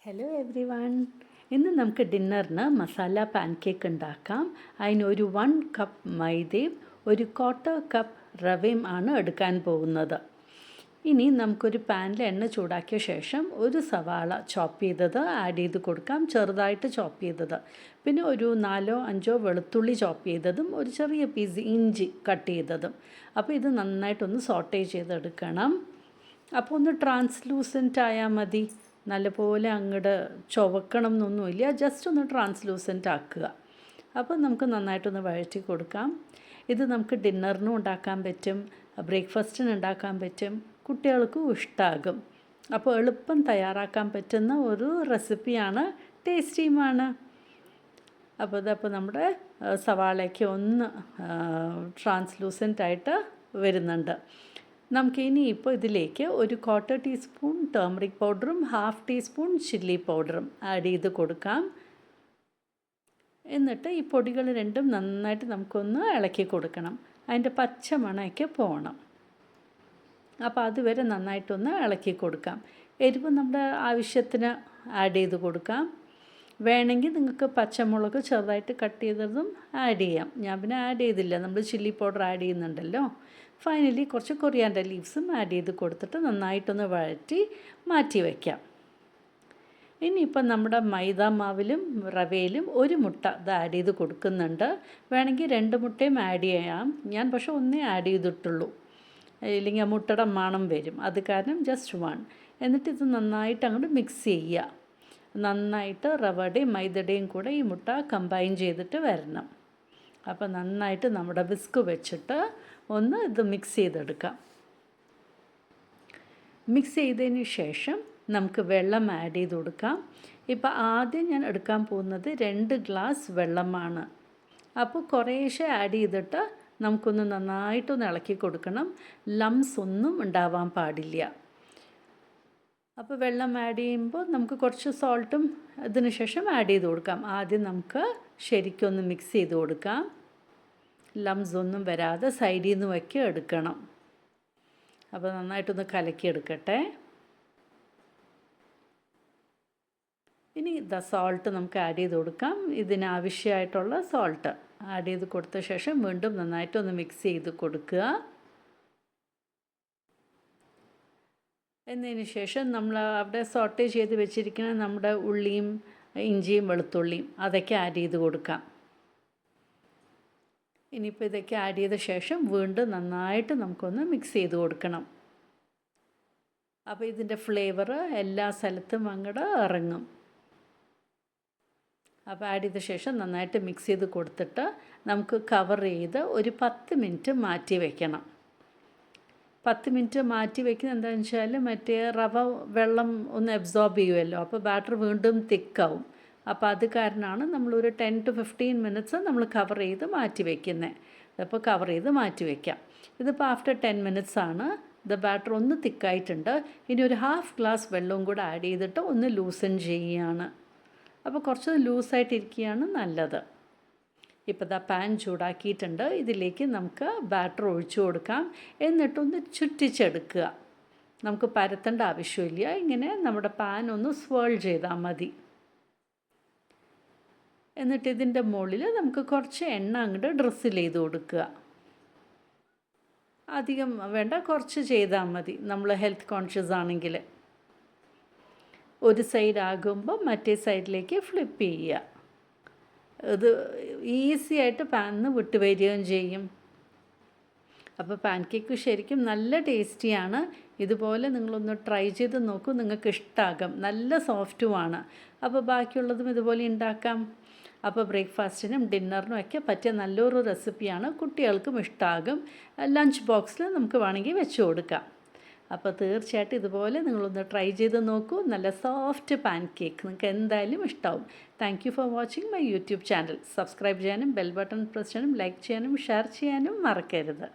Hello every one. ഇന്ന് നമുക്ക് ഡിന്നറിന് masala pan cake ഉണ്ടാക്കാം. അതിനൊരു 1 കപ്പ് മൈദയും 1/4 കപ്പ് റവയും ആണ് എടുക്കാൻ പോകുന്നത്. ഇനി നമുക്കൊരു പാനിൽ എണ്ണ ചൂടാക്കിയ ശേഷം ഒരു സവാള ചോപ്പ് ചെയ്തത് ആഡ് ചെയ്ത് കൊടുക്കാം, ചെറുതായിട്ട് ചോപ്പ് ചെയ്തത്. പിന്നെ ഒരു 4-5 വെളുത്തുള്ളി ചോപ്പ് ചെയ്തതും ഒരു ചെറിയ പീസ് ഇഞ്ചി കട്ട് ചെയ്തതും. അപ്പോൾ ഇത് നന്നായിട്ടൊന്ന് സോട്ടേ ചെയ്തെടുക്കണം. അപ്പോൾ ഒന്ന് ട്രാൻസ്ലൂസൻറ്റ് ആയാൽ മതി. നല്ലപോലെ അങ്ങോട്ട് ചുവക്കണം എന്നൊന്നുമില്ല, ജസ്റ്റ് ഒന്ന് ട്രാൻസ്ലൂസൻറ്റ് ആക്കുക. അപ്പോൾ നമുക്ക് നന്നായിട്ടൊന്ന് വഴറ്റി കൊടുക്കാം. ഇത് നമുക്ക് ഡിന്നറിനും ഉണ്ടാക്കാൻ പറ്റും, ബ്രേക്ക്ഫാസ്റ്റിന് ഉണ്ടാക്കാൻ പറ്റും, കുട്ടികൾക്കും ഇഷ്ടമാകും. അപ്പോൾ എളുപ്പം തയ്യാറാക്കാൻ പറ്റുന്ന ഒരു റെസിപ്പിയാണ്, ടേസ്റ്റിയുമാണ്. അപ്പോൾ ഇതപ്പോൾ നമ്മുടെ സവാളയ്ക്ക് ഒന്ന് ട്രാൻസ്ലൂസൻ്റായിട്ട് വരുന്നുണ്ട്. നമുക്കിനി ഇപ്പോൾ ഇതിലേക്ക് ഒരു 1/4 ടീസ്പൂൺ ടേമറിക് പൗഡറും 1/2 ടീസ്പൂൺ ചില്ലി പൗഡറും ആഡ് ചെയ്ത് കൊടുക്കാം. എന്നിട്ട് ഈ പൊടികൾ രണ്ടും നന്നായിട്ട് നമുക്കൊന്ന് ഇളക്കി കൊടുക്കണം. അതിൻ്റെ പച്ച മണമൊക്കെ പോകണം. അപ്പോൾ അതുവരെ നന്നായിട്ടൊന്ന് ഇളക്കി കൊടുക്കാം. എരിവ് നമ്മുടെ ആവശ്യത്തിന് ആഡ് ചെയ്ത് കൊടുക്കാം. വേണമെങ്കിൽ നിങ്ങൾക്ക് പച്ചമുളക് ചെറുതായിട്ട് കട്ട് ചെയ്തതും ആഡ് ചെയ്യാം. ഞാൻ പിന്നെ ആഡ് ചെയ്തില്ല, നമ്മൾ ചില്ലി പൗഡർ ആഡ് ചെയ്യുന്നുണ്ടല്ലോ. ഫൈനലി കുറച്ച് കൊറിയാൻഡർ ലീവ്സും ആഡ് ചെയ്ത് കൊടുത്തിട്ട് നന്നായിട്ടൊന്ന് വഴറ്റി മാറ്റി വയ്ക്കാം. ഇനിയിപ്പം നമ്മുടെ മൈദ മാവിലും റവയിലും ഒരു മുട്ട ഇത് ആഡ് ചെയ്ത് കൊടുക്കുന്നുണ്ട്. വേണമെങ്കിൽ 2 മുട്ടയും ആഡ് ചെയ്യാം. ഞാൻ പക്ഷേ ഒന്നേ ആഡ് ചെയ്തിട്ടുള്ളൂ, ഇല്ലെങ്കിൽ ആ മുട്ടയുടെ മണം വരും. അത് കാരണം ജസ്റ്റ് 1. എന്നിട്ട് ഇത് നന്നായിട്ട് അങ്ങോട്ട് മിക്സ് ചെയ്യുക. നന്നായിട്ട് റവയുടെയും മൈദയുടെയും കൂടെ ഈ മുട്ട കമ്പൈൻ ചെയ്തിട്ട് വരണം. അപ്പോൾ നന്നായിട്ട് നമ്മുടെ വിസ്ക് വെച്ചിട്ട് ഒന്ന് ഇത് മിക്സ് ചെയ്തെടുക്കാം. മിക്സ് ചെയ്തതിന് ശേഷം നമുക്ക് വെള്ളം ആഡ് ചെയ്ത് കൊടുക്കാം. ഇപ്പോൾ ആദ്യം ഞാൻ എടുക്കാൻ പോകുന്നത് 2 ഗ്ലാസ് വെള്ളമാണ്. അപ്പോൾ കുറേശ്ശെ ആഡ് ചെയ്തിട്ട് നമുക്കൊന്ന് നന്നായിട്ടൊന്ന് ഇളക്കി കൊടുക്കണം. ലംസ് ഒന്നും ഉണ്ടാവാൻ പാടില്ല. അപ്പോൾ വെള്ളം ആഡ് ചെയ്യുമ്പോൾ നമുക്ക് കുറച്ച് സോൾട്ടും ഇതിന് ശേഷം ആഡ് ചെയ്ത് കൊടുക്കാം. ആദ്യം നമുക്ക് ശരിക്കൊന്ന് മിക്സ് ചെയ്ത് കൊടുക്കാം. ലംസ് ഒന്നും വരാതെ സൈഡിൽ നിന്ന് വയ്ക്കി എടുക്കണം. അപ്പോൾ നന്നായിട്ടൊന്ന് കലക്കിയെടുക്കട്ടെ. ഇനി സോൾട്ട് നമുക്ക് ആഡ് ചെയ്ത് കൊടുക്കാം. ഇതിനാവശ്യമായിട്ടുള്ള സോൾട്ട് ആഡ് ചെയ്ത് കൊടുത്ത ശേഷം വീണ്ടും നന്നായിട്ടൊന്ന് മിക്സ് ചെയ്ത് കൊടുക്കുക. എന്നതിന് ശേഷം നമ്മൾ അവിടെ സോട്ടേ ചെയ്ത് വെച്ചിരിക്കുന്ന നമ്മുടെ ഉള്ളിയും ഇഞ്ചിയും വെളുത്തുള്ളിയും അതൊക്കെ ആഡ് ചെയ്ത് കൊടുക്കാം. ഇനിയിപ്പോൾ ഇതൊക്കെ ആഡ് ചെയ്ത ശേഷം വീണ്ടും നന്നായിട്ട് നമുക്കൊന്ന് മിക്സ് ചെയ്ത് കൊടുക്കണം. അപ്പോൾ ഇതിൻ്റെ ഫ്ലേവർ എല്ലാ സ്ഥലത്തും അങ്ങോട്ട് ഇറങ്ങും. അപ്പോൾ ആഡ് ചെയ്ത ശേഷം നന്നായിട്ട് മിക്സ് ചെയ്ത് കൊടുത്തിട്ട് നമുക്ക് കവർ ചെയ്ത് ഒരു 10 മിനിറ്റ് മാറ്റി വയ്ക്കണം. 10 മിനിറ്റ് മാറ്റി വയ്ക്കുന്നത് എന്താണെന്ന് വെച്ചാൽ മറ്റേ റവ വെള്ളം ഒന്ന് അബ്സോർബ് ചെയ്യുമല്ലോ, അപ്പോൾ ബാറ്റർ വീണ്ടും തിക്കാവും. അപ്പോൾ അത് കാരണമാണ് നമ്മളൊരു 10 to 15 മിനിറ്റ്സ് നമ്മൾ കവർ ചെയ്ത് മാറ്റി വയ്ക്കുന്നത്. അപ്പോൾ കവർ ചെയ്ത് മാറ്റി വയ്ക്കാം. ഇതിപ്പോൾ ആഫ്റ്റർ 10 മിനിറ്റ്സ് ആണ്. ഇത് ബാറ്റർ ഒന്ന് തിക്കായിട്ടുണ്ട്. ഇനി ഒരു 1/2 ഗ്ലാസ് വെള്ളവും കൂടെ ആഡ് ചെയ്തിട്ട് ഒന്ന് ലൂസൻ ചെയ്യുകയാണ്. അപ്പോൾ കുറച്ച് ലൂസായിട്ടിരിക്കുകയാണ് നല്ലത്. ഇപ്പോൾ പാൻ ചൂടാക്കിയിട്ടുണ്ട്. ഇതിലേക്ക് നമുക്ക് ബാറ്റർ ഒഴിച്ചു കൊടുക്കാം. എന്നിട്ടൊന്ന് ചുറ്റിച്ചെടുക്കുക. നമുക്ക് പരത്തേണ്ട ആവശ്യമില്ല. ഇങ്ങനെ നമ്മുടെ പാൻ ഒന്ന് സ്വേൾ ചെയ്താൽ മതി. എന്നിട്ട് ഇതിൻ്റെ മുകളിൽ നമുക്ക് കുറച്ച് എണ്ണ അങ്ങോട്ട് ഡ്രിസിൽ ചെയ്ത് കൊടുക്കുക. അധികം വേണ്ട, കുറച്ച് ചെയ്താൽ മതി. നമ്മൾ ഹെൽത്ത് കോൺഷ്യസ് ആണെങ്കിൽ ഒരു സൈഡ് ആകുമ്പോൾ മറ്റേ സൈഡിലേക്ക് ഫ്ലിപ്പ് ചെയ്യുക. ഇത് ഈസി ആയിട്ട് പാനിന്ന് വിട്ട് വരികയും ചെയ്യും. അപ്പോൾ പാൻ കേക്ക് ശരിക്കും നല്ല ടേസ്റ്റിയാണ്. ഇതുപോലെ നിങ്ങളൊന്ന് ട്രൈ ചെയ്ത് നോക്കൂ, നിങ്ങൾക്ക് ഇഷ്ടമാകും. നല്ല സോഫ്റ്റുമാണ്. അപ്പോൾ ബാക്കിയുള്ളതും ഇതുപോലെ ഉണ്ടാക്കാം. അപ്പോൾ ബ്രേക്ക്ഫാസ്റ്റിനും ഡിന്നറിനും ഒക്കെ പറ്റിയ നല്ലൊരു റെസിപ്പിയാണ്. കുട്ടികൾക്കും ഇഷ്ടമാകും. ലഞ്ച് ബോക്സിൽ നമുക്ക് വേണമെങ്കിൽ വെച്ച് കൊടുക്കാം. അപ്പോൾ തീർച്ചയായിട്ടും ഇതുപോലെ നിങ്ങളൊന്ന് ട്രൈ ചെയ്ത് നോക്കൂ. നല്ല സോഫ്റ്റ് പാൻ കേക്ക് നിങ്ങൾക്ക് എന്തായാലും ഇഷ്ടമാവും. Thank you for watching my YouTube channel. Subscribe ചെയ്യാനും ബെൽ ബട്ടൺ പ്രസ് ചെയ്യാനും ലൈക്ക് ചെയ്യാനും ഷെയർ ചെയ്യാനും മറക്കരുത്.